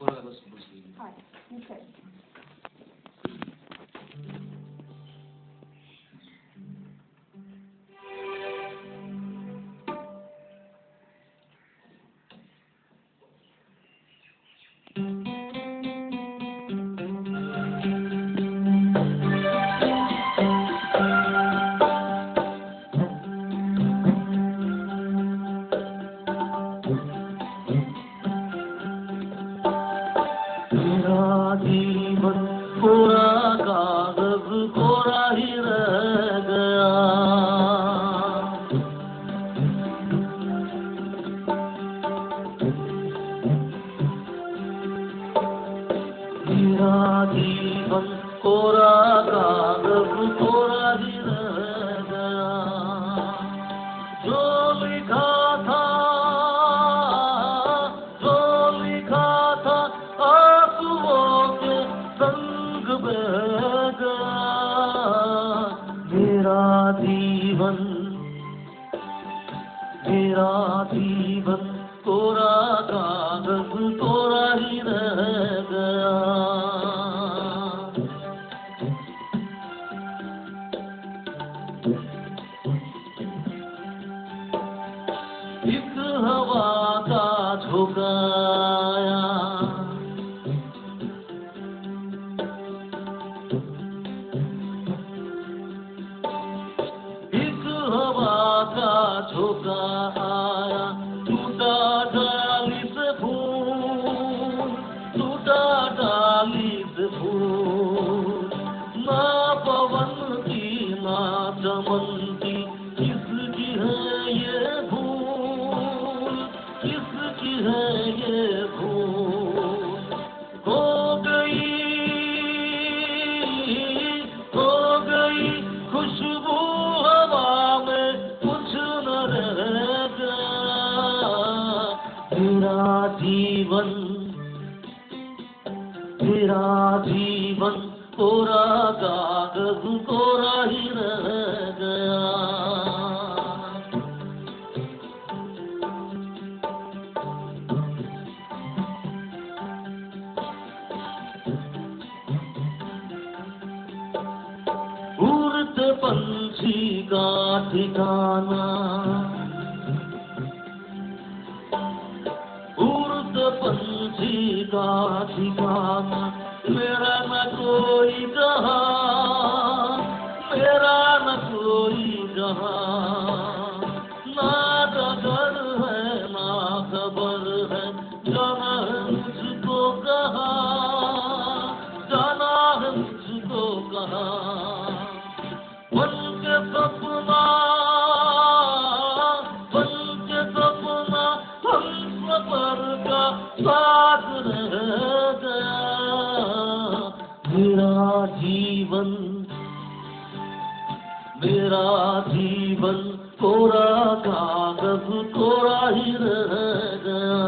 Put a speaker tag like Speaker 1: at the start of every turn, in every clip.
Speaker 1: はい、見て。
Speaker 2: मेरा जीवन कोरा कागज कोरा ही रह गया। मेरा जीवन कोरा कागज कोरा ही रह गया। जो लिखा था मेरा जीवन कोरा कागज कोरा ही रह गया। एक हवा का झोंका आया, झोंका आया, टूटा डाली से फूल, टूटा डाली से फूल। ना पवन की ना चमन की, किसकी है ये भूल, किसकी है ये भूल। हो गई खुशबू हवा में, मेरा जीवन कोरा कागज कोरा ही रह गया। उड़ते पंछी का ठिकाना, पंछी का ठिकाना मेरा न कोई कहा, मेरा न कोई कहा। ना डगर है ना खबर है, जाना है मुझको कहा, जाना है मुझको कहा। बन के सपना पर का साथ रह गया। मेरा जीवन कोरा कागज कोरा ही रह गया,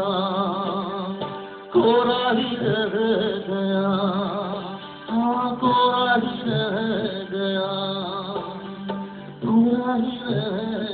Speaker 2: कोरा ही रह गया। हाँ, कोरा ही रह गया, कोरा ही रह